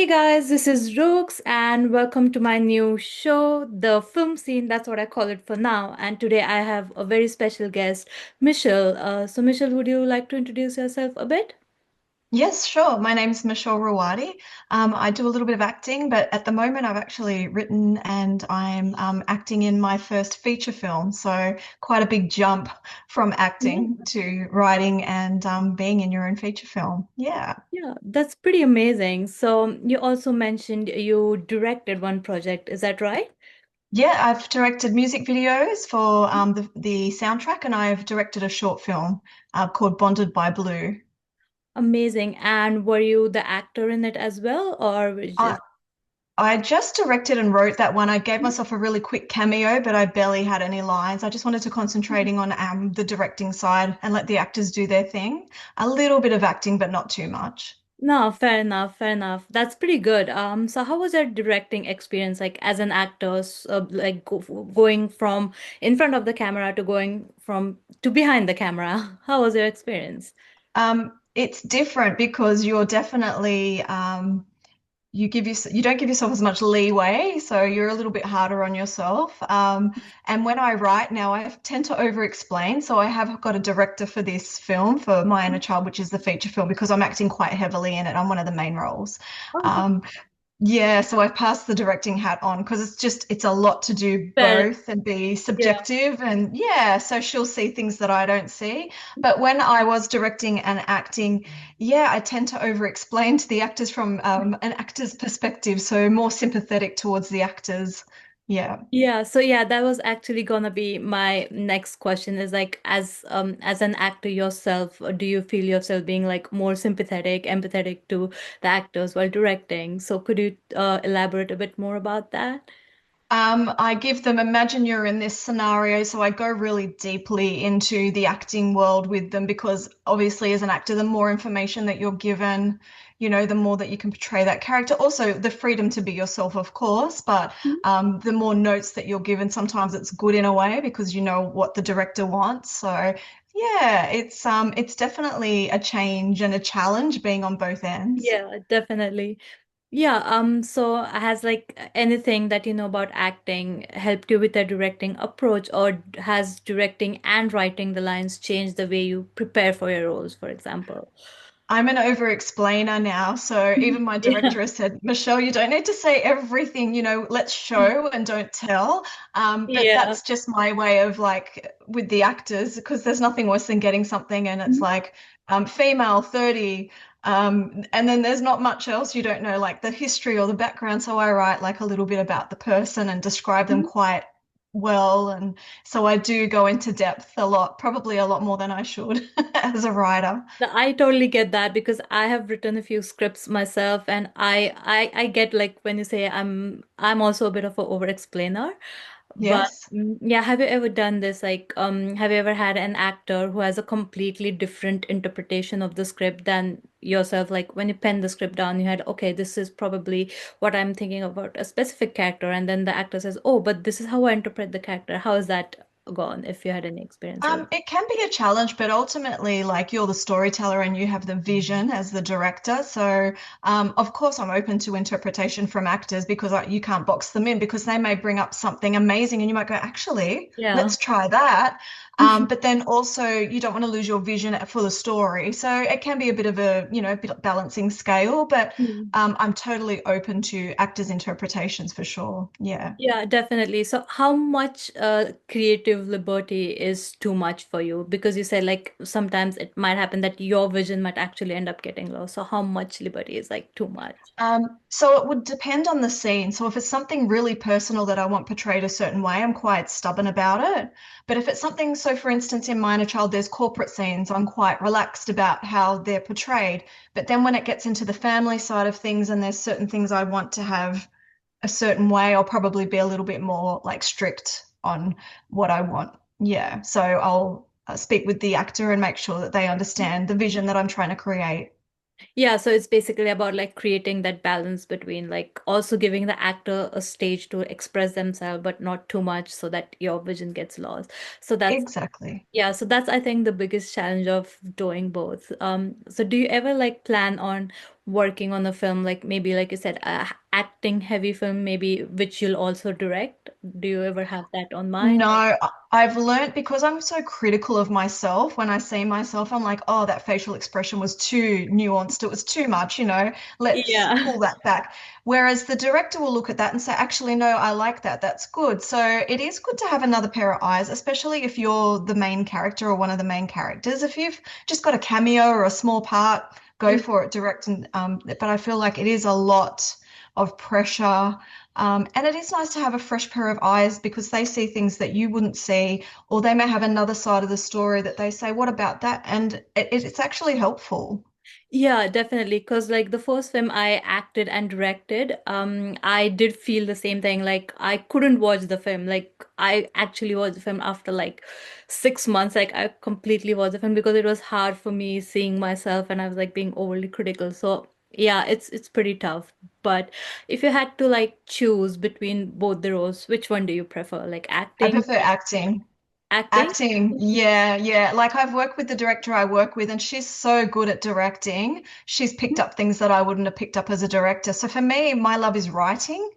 Hey guys, this is Rooks, and welcome to my new show, The Film Scene. That's what I call it for now. And today I have a very special guest, Michelle. Michelle, would you like to introduce yourself a bit? Yes, sure. My name's Michelle Rawadi. I do a little bit of acting, but at the moment I've actually written and I'm acting in my first feature film. So quite a big jump from Yeah. acting to writing and being in your own feature film. Yeah. Yeah, that's pretty amazing. So, you also mentioned you directed one project, is that right? Yeah, I've directed music videos for the soundtrack and I've directed a short film called Bonded by Blue. Amazing. And were you the actor in it as well, or was it I, just I just directed and wrote that one. I gave myself a really quick cameo, but I barely had any lines. I just wanted to concentrating on the directing side and let the actors do their thing. A little bit of acting, but not too much. No, fair enough, fair enough. That's pretty good. So how was your directing experience like as an actor, going from in front of the camera to going from to behind the camera? How was your experience? It's different because you're definitely you don't give yourself as much leeway, so you're a little bit harder on yourself. And when I write now, I tend to over-explain. So I have got a director for this film, for My Inner Child, which is the feature film, because I'm acting quite heavily in it. I'm one of the main roles. Oh, that's Um, yeah, so I've passed the directing hat on because it's a lot to do fair. both and be Yeah. subjective. And yeah, so she'll see things that I don't see. But when I was directing and acting, yeah, I tend to over explain to the actors from an actor's perspective, so more sympathetic towards the actors. Yeah. Yeah, so yeah, that was actually gonna be my next question is like as an actor yourself, do you feel yourself being like more sympathetic, empathetic to the actors while directing? So could you elaborate a bit more about that? I give them, imagine you're in this scenario. So I go really deeply into the acting world with them because obviously, as an actor, the more information that you're given, the more that you can portray that character. Also, the freedom to be yourself, of course, but the more notes that you're given, sometimes it's good in a way because you know what the director wants. So yeah, it's definitely a change and a challenge being on both ends. Yeah, definitely. Yeah, so has like anything that you know about acting helped you with the directing approach, or has directing and writing the lines changed the way you prepare for your roles, for example? I'm an over-explainer now, so even my Yeah. director has said, Michelle, you don't need to say everything, let's show and don't tell. But Yeah. that's just my way of like with the actors, because there's nothing worse than getting something and it's like female 30, and then there's not much else. You don't know like the history or the background. So I write like a little bit about the person and describe them quite well. And so I do go into depth a lot, probably a lot more than I should as a writer. I totally get that because I have written a few scripts myself, and I get like when you say I'm also a bit of an over explainer. But Yes. yeah, have you ever done this? Like, have you ever had an actor who has a completely different interpretation of the script than yourself? Like when you pen the script down, you had, okay, this is probably what I'm thinking about a specific character, and then the actor says, oh, but this is how I interpret the character. How is that gone? If you had any experience like It can be a challenge, but ultimately, like you're the storyteller and you have the vision as the director. So, of course, I'm open to interpretation from actors because you can't box them in because they may bring up something amazing and you might go, actually, yeah. let's try that. But then also, you don't want to lose your vision for the story. So it can be a bit of a, bit balancing scale, but I'm totally open to actors' interpretations for sure. Yeah. Yeah, definitely. So, how much creative liberty is too much for you? Because you said like sometimes it might happen that your vision might actually end up getting lost. So, how much liberty is like too much? So it would depend on the scene. So if it's something really personal that I want portrayed a certain way, I'm quite stubborn about it. But if it's something, so for instance, in Minor Child, there's corporate scenes, I'm quite relaxed about how they're portrayed. But then when it gets into the family side of things and there's certain things I want to have a certain way, I'll probably be a little bit more like strict on what I want. Yeah. So I'll speak with the actor and make sure that they understand the vision that I'm trying to create. Yeah, so it's basically about like creating that balance between like also giving the actor a stage to express themselves, but not too much so that your vision gets lost. So that's Exactly. Yeah, so that's I think the biggest challenge of doing both. So do you ever like plan on working on a film, like maybe like you said, acting heavy film, maybe which you'll also direct? Do you ever have that on mind? No, I've learned because I'm so critical of myself. When I see myself, I'm like, oh, that facial expression was too nuanced. It was too much, let's Yeah. pull that back. Whereas the director will look at that and say, actually, no, I like that. That's good. So it is good to have another pair of eyes, especially if you're the main character or one of the main characters. If you've just got a cameo or a small part, go for it, direct. But I feel like it is a lot of pressure. And it is nice to have a fresh pair of eyes because they see things that you wouldn't see, or they may have another side of the story that they say, what about that? And it's actually helpful. Yeah, definitely. Because like the first film I acted and directed, I did feel the same thing. Like I couldn't watch the film. Like I actually watched the film after like 6 months. Like I completely watched the film because it was hard for me seeing myself and I was like being overly critical. So yeah, it's pretty tough. But if you had to like choose between both the roles, which one do you prefer? Like I acting? prefer acting. Acting? Acting, yeah, yeah. Like I've worked with the director I work with, and she's so good at directing. She's picked up things that I wouldn't have picked up as a director. So for me, my love is writing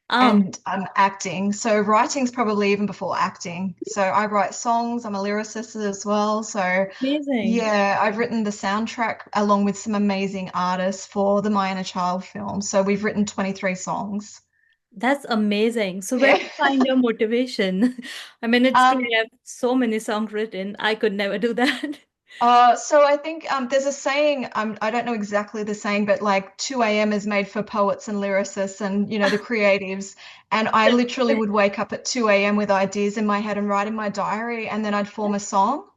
Um, and acting. So writing's probably even before acting. So I write songs. I'm a lyricist as well. So Amazing. yeah, I've written the soundtrack along with some amazing artists for the My Inner Child film. So we've written 23 songs. That's amazing. So where Yeah. do you find your motivation? I mean, it's true Um, you have so many songs written. I could never do that. so I think there's a saying, I don't know exactly the saying, but like 2 a.m. is made for poets and lyricists and, the creatives. And I literally would wake up at 2 a.m. with ideas in my head and write in my diary, and then I'd form a song.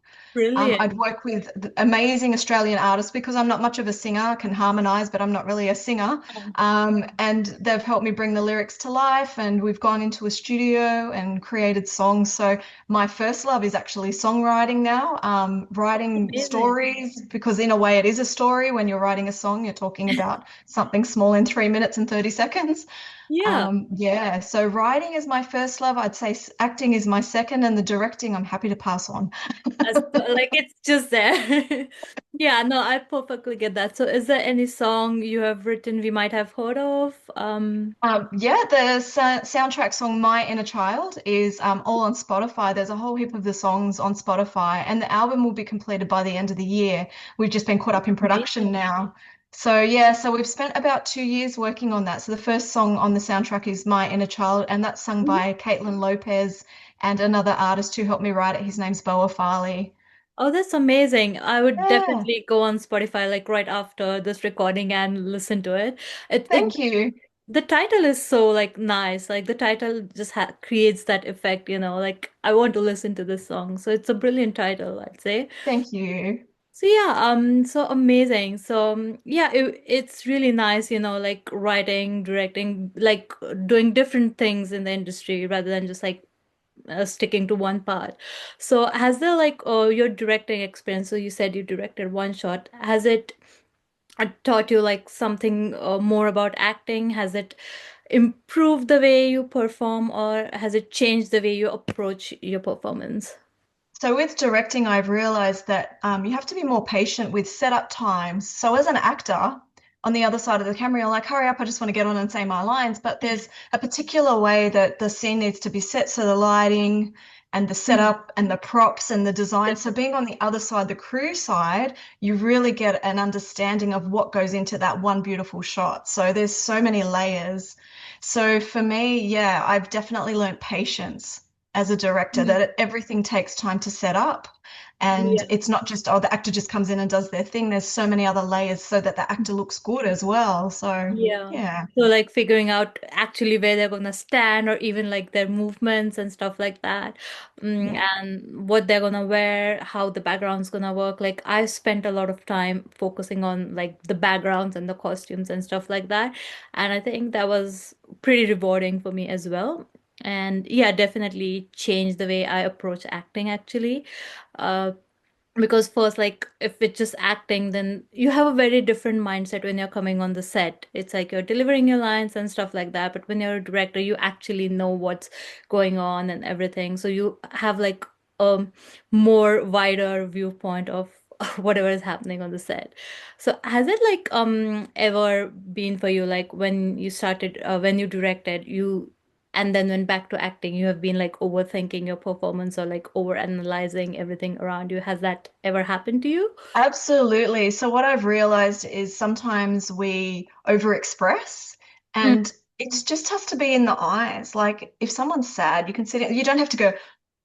I'd Brilliant. work with amazing Australian artists because I'm not much of a singer. I can harmonize, but I'm not really a singer. Oh, And they've helped me bring the lyrics to life. And we've gone into a studio and created songs. So my first love is actually songwriting now, writing amazing. stories, because in a way it is a story. When you're writing a song, you're talking about something small in 3 minutes and 30 seconds. Yeah. Yeah, so writing is my first love. I'd say acting is my second, and the directing I'm happy to pass on. Like it's just there. Yeah, no, I perfectly get that. So is there any song you have written we might have heard of? Yeah, the soundtrack song My Inner Child is all on Spotify. There's a whole heap of the songs on Spotify, and the album will be completed by the end of the year. We've just been caught up in production Amazing. now. So, yeah, so we've spent about 2 years working on that. So, the first song on the soundtrack is My Inner Child, and that's sung Mhm. by Caitlin Lopez and another artist who helped me write it. His name's Boa Farley. Oh, that's amazing. I would Yeah, definitely go on Spotify like right after this recording and listen to it. It thank you. the title is so like nice. Like the title just ha creates that effect, like I want to listen to this song. So it's a brilliant title, I'd say. Thank you. So yeah, so amazing. So yeah, it's really nice, like writing, directing, like doing different things in the industry rather than just like sticking to one part. So has there like your directing experience? So you said you directed one shot. Has it taught you like something more about acting? Has it improved the way you perform, or has it changed the way you approach your performance? So with directing, I've realized that you have to be more patient with setup times. So as an actor, on the other side of the camera, you're like, hurry up, I just want to get on and say my lines. But there's a particular way that the scene needs to be set. So the lighting and the Mhm. setup and the props and the design. So being on the other side, the crew side, you really get an understanding of what goes into that one beautiful shot. So there's so many layers. So for me, yeah, I've definitely learned patience as a director, Mhm. that everything takes time to set up. And Yeah. it's not just, oh, the actor just comes in and does their thing. There's so many other layers so that the actor looks good as well. So, Yeah. yeah, So like figuring out actually where they're gonna stand or even like their movements and stuff like that. yeah. And what they're gonna wear, how the background's gonna work. Like I spent a lot of time focusing on like the backgrounds and the costumes and stuff like that. And I think that was pretty rewarding for me as well. And yeah, definitely changed the way I approach acting actually. Uh, because first like if it's just acting then you have a very different mindset when you're coming on the set. It's like you're delivering your lines and stuff like that, but when you're a director you actually know what's going on and everything, so you have like a more wider viewpoint of whatever is happening on the set. So has it like ever been for you like when you started when you directed you and then went back to acting, you have been like overthinking your performance or like over analyzing everything around you? Has that ever happened to you? Absolutely. So what I've realized is sometimes we overexpress Mm. and it just has to be in the eyes. Like if someone's sad, you can sit it, you don't have to go,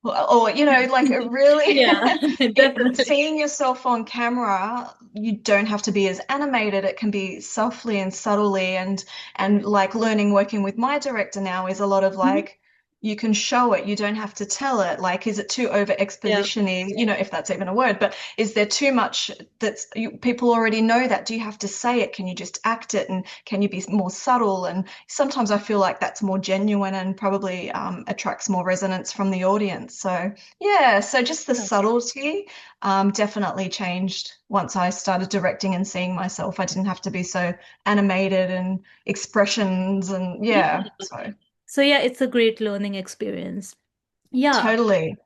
or like it really Yeah, definitely. seeing yourself on camera, you don't have to be as animated. It can be softly and subtly and like learning working with my director now is a lot of Mhm. like you can show it, you don't have to tell it. Like, is it too over Yeah. exposition-y, if that's even a word, but is there too much people already know that? Do you have to say it? Can you just act it? And can you be more subtle? And sometimes I feel like that's more genuine and probably attracts more resonance from the audience. So, yeah, so just the subtlety definitely changed once I started directing and seeing myself. I didn't have to be so animated and expressions and Yeah. yeah, so So yeah, it's a great learning experience. Yeah. totally.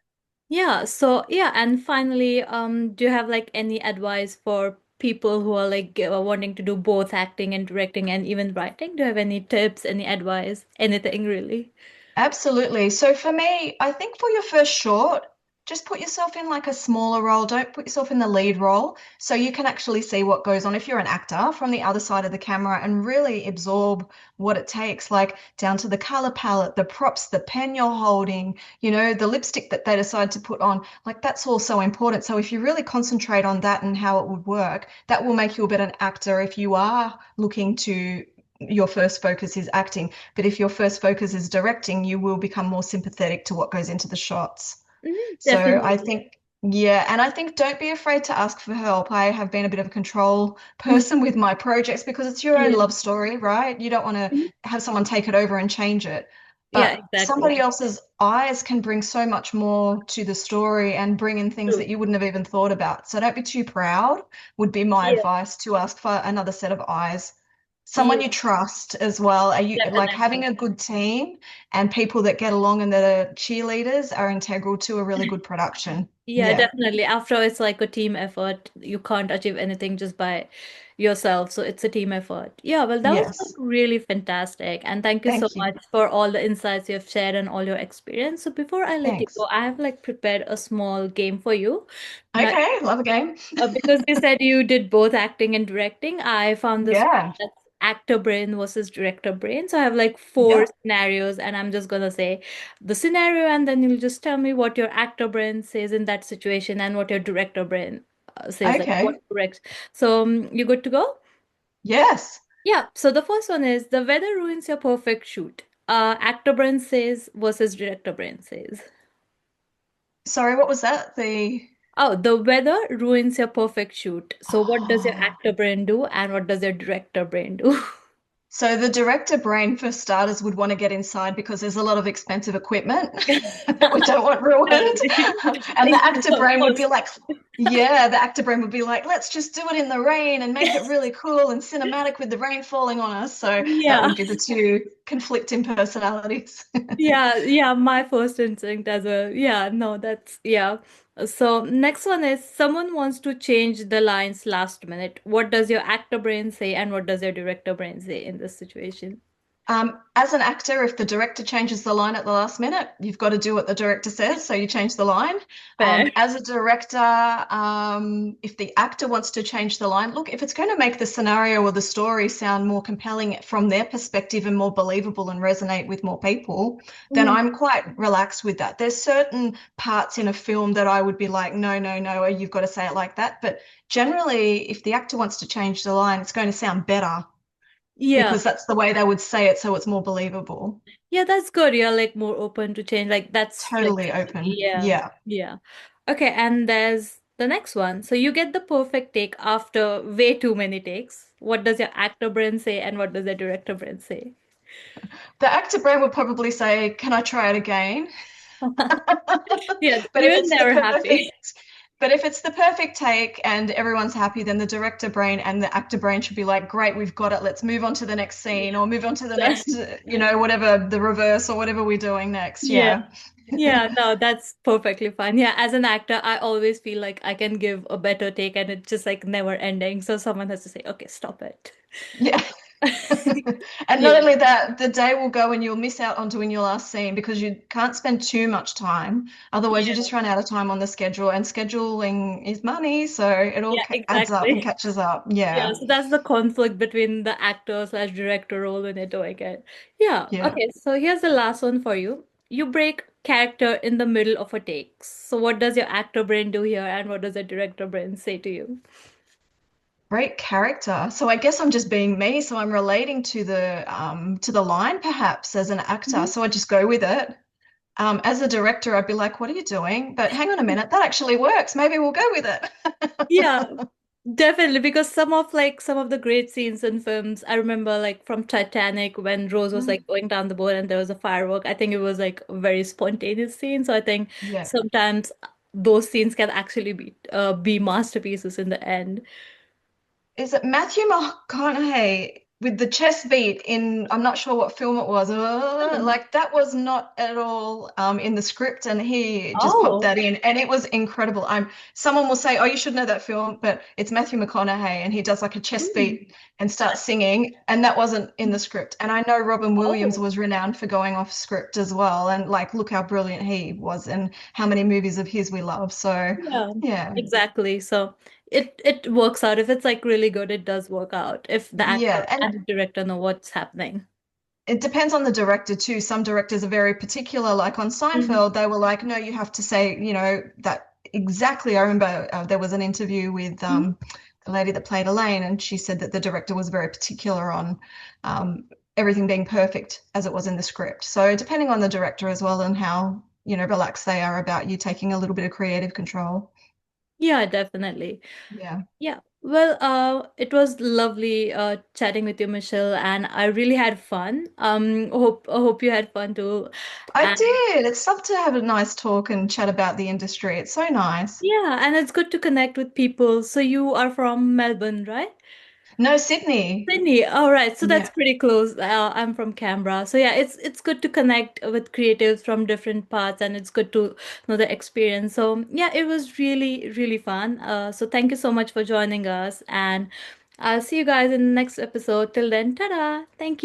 Yeah, so yeah, and finally, do you have like any advice for people who are like wanting to do both acting and directing and even writing? Do you have any tips, any advice, anything really? Absolutely. So for me, I think for your first short, just put yourself in like a smaller role. Don't put yourself in the lead role so you can actually see what goes on if you're an actor from the other side of the camera and really absorb what it takes, like down to the color palette, the props, the pen you're holding, the lipstick that they decide to put on. Like that's all so important. So if you really concentrate on that and how it would work, that will make you a better actor if you are looking to your first focus is acting. But if your first focus is directing, you will become more sympathetic to what goes into the shots. Mhm, So I definitely. think, yeah, and I think don't be afraid to ask for help. I have been a bit of a control person with my projects because it's your own Yeah. love story, right? You don't want to Mhm. have someone take it over and change it. Yeah, But exactly. somebody else's eyes can bring so much more to the story and bring in things True. that you wouldn't have even thought about. So don't be too proud, would be my Yeah. advice to ask for another set of eyes. Someone you Yeah, trust as well. Are you like having definitely. a good team and people that get along and that are cheerleaders are integral to a really good production. Yeah, Yeah. definitely. After it's like a team effort. You can't achieve anything just by yourself. So it's a team effort. Yeah, well, that was like Yes. really fantastic. And thank you so Thank you. much for all the insights you've shared and all your experience. So before I let you go, Thanks. I have like prepared a small game for you. Now, Okay. Love a game. because you said you did both acting and directing, I found this Yeah. that's actor brain versus director brain. So I have like four Yep. scenarios, and I'm just gonna say the scenario, and then you'll just tell me what your actor brain says in that situation and what your director brain says, like what Okay. corrects. So you good to go? Yes. Yeah. So the first one is the weather ruins your perfect shoot. Actor brain says versus director brain says. Sorry, what was that? The Oh, the weather ruins your perfect shoot. So what does your oh. actor brain do and what does your director brain do? So the director brain, for starters, would want to get inside because there's a lot of expensive equipment that we don't want ruined. Totally. And the Instant actor brain would comfort. be like, yeah, the actor brain would be like, let's just do it in the rain and make it really cool and cinematic with the rain falling on us. So that Yeah. would be the two conflicting personalities. Yeah, yeah, my first instinct as well. Yeah, no, that's yeah. So next one is someone wants to change the lines last minute. What does your actor brain say and what does your director brain say in this situation? As an actor, if the director changes the line at the last minute, you've got to do what the director says, so you change the line. Fair. As a director, if the actor wants to change the line, look, if it's going to make the scenario or the story sound more compelling from their perspective and more believable and resonate with more people, then Mhm. I'm quite relaxed with that. There's certain parts in a film that I would be like, no, no, no, you've got to say it like that. But generally, if the actor wants to change the line, it's going to sound better Yeah. because that's the way they would say it, so it's more believable. Yeah, that's good. You're like more open to change. Like that's Totally flexibility. open. Yeah. Yeah. Yeah. Okay, and there's the next one. So you get the perfect take after way too many takes. What does your actor brain say and what does the director brain say? The actor brain would probably say, "Can I try it again?" Yeah, But if you're it's the never happy. perfect, But if it's the perfect take and everyone's happy, then the director brain and the actor brain should be like, great, we've got it. Let's move on to the next scene or move on to the Yeah. next, whatever the reverse or whatever we're doing next. Yeah. Yeah. Yeah, no, that's perfectly fine. Yeah, as an actor, I always feel like I can give a better take and it's just like never ending. So someone has to say, okay, stop it. Yeah. And not Yeah. only that, the day will go and you'll miss out on doing your last scene because you can't spend too much time. Otherwise, you Yeah. just run out of time on the schedule, and scheduling is money, so it all Yeah, adds up and exactly. catches up. Yeah, Yeah. so that's the conflict between the actor slash director role when they're doing it. Yeah, Yeah. okay, so here's the last one for you. You break character in the middle of a take. So what does your actor brain do here and what does the director brain say to you? Great character. So I guess I'm just being me. So I'm relating to the line perhaps as an actor. Mhm. So I just go with it. As a director, I'd be like, "What are you doing?" But hang on a minute, that actually works. Maybe we'll go with Yeah, it. definitely, because some of the great scenes in films, I remember like from Titanic when Rose was like going down the boat and there was a firework. I think it was like a very spontaneous scene. So I think Yeah. sometimes those scenes can actually be masterpieces in the end. Is it Matthew McConaughey with the chest beat in, I'm not sure what film it was. Oh, Like that was not at all in the script, and he just popped oh, that in, and it was incredible. Someone will say, "Oh, you should know that film," but it's Matthew McConaughey, and he does like a chest mm, beat and starts singing, and that wasn't in the script. And I know Robin Williams oh, was renowned for going off script as well, and like look how brilliant he was, and how many movies of his we love. So yeah, yeah. exactly. So it works out. If it's like really good, it does work out. If the actor Yeah, and and the director know what's happening. it depends on the director too. Some directors are very particular, like on Mhm. Seinfeld, they were like, no, you have to say, that exactly. I remember there was an interview with Mhm. the lady that played Elaine, and she said that the director was very particular on um, everything being perfect as it was in the script. So depending on the director as well and how, relaxed they are about you taking a little bit of creative control. Yeah, definitely. Yeah. Yeah. Well, it was lovely chatting with you, Michelle, and I really had fun. Hope you had fun too. I And did. It's love to have a nice talk and chat about the industry. It's so nice. yeah, and it's good to connect with people. So you are from Melbourne, right? No, Sydney. Sydney. All right. So that's Yeah. pretty close. I'm from Canberra. So yeah, it's good to connect with creatives from different parts and it's good to know the experience. So yeah, it was really, really fun. So thank you so much for joining us and I'll see you guys in the next episode. Till then, ta-da. Thank you.